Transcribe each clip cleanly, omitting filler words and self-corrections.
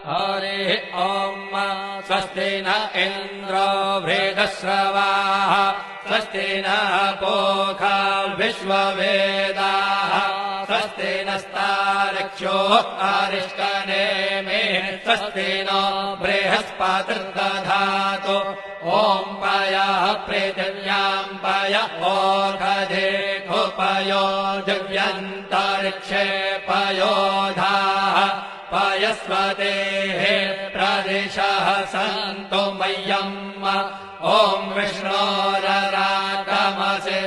हरिः ॐ स्वस्ति न इन्द्रो वृद्धश्रवाः स्वस्ति नः पूषा विश्ववेदाः स्वस्ति नस्तार्क्ष्यो अरिष्टनेमिः स्वस्ति नो बृहस्पतिर्दधातु ॐ पयः पृथिव्याम् पय ओषधेऽपयो दिव्यन्तरिक्षे पयोधाः पयस्वतेः प्रदिशः सन्तु मह्यम् ॐ विष्णोररागमसि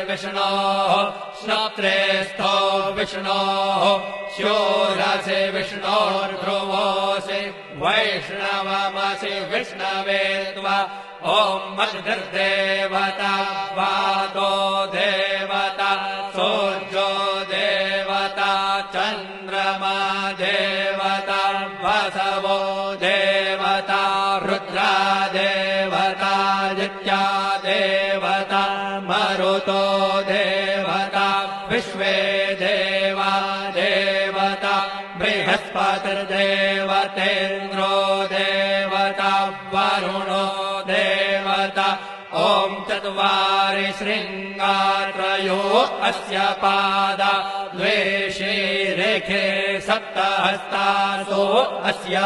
विष्णोः श्रोत्रेस्थो विष्णोः शूरसि विष्णोर्ध्रुवोऽसि वैष्णवमसि विष्णवे त्वा ॐ मद्भिर्देवता वातो देवता सूर्यो देवता चन्द्रमा देवता वसवो देवता रुद्रा देवता नित्या देवता मरुतो देवता विश्वे देवा देवता बृहस्पतिर्देवतेन्द्रो देवता वरुणो देवता ॐ चत्वारि शृङ्गात्रयो अस्य पादा द्वे शीरेखे सप्तहस्तासो अस्य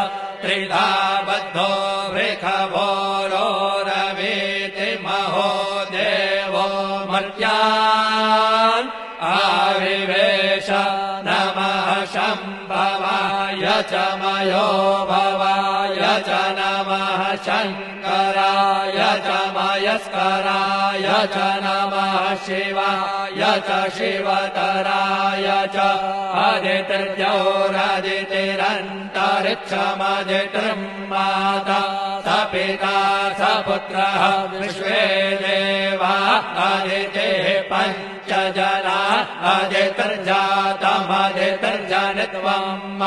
त्रिधा बद्धो वृषभोरो रवीति महो देवो मर्त्यान् आविवेश नमः शम्भवाय च मयो भवाय च नमः शङ्कराय च मयस्कराय च नमः शिवाय च शिवतराय च अदितिर्जौरदितिरन्तरिक्षमदितिर्माता स पिता स पुत्रः विश्वे देवा अदितिः पञ्च जना अदितिर्जातमदितिर्जनित्वम्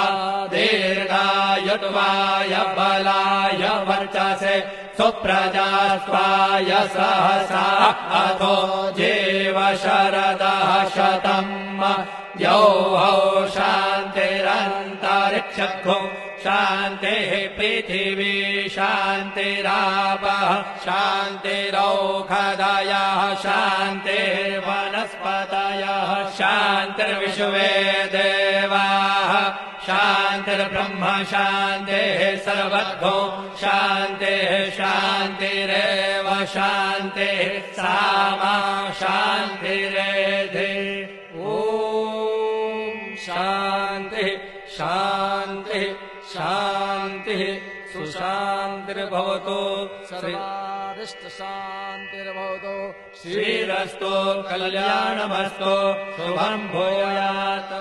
दीर्घायुत्वाय बलाय वर्चसे सुप्रजास्वाय सहसा अथो जीव शरदः शतम् यौहौ शान्तिरन्तरिक्षगो शान्तिः पृथिवी शान्तिरापः शान्तिरौषधयः शान्तिर्वनस्पतयः शान्तिर्विश्वे देवाः शान्तिर्ब्रह्म शान्तिः सर्वतो शान्तिः शान्तिरेव शान्तिः सामा शान्तिरेधि ॐ शान्तिः शान्तिः शान्तिः सुशान्तिर्भवतु सर्वारिष्टशान्तिर्भवतु श्रीरस्तु कल्याणमस्तु शुभं भूयात्।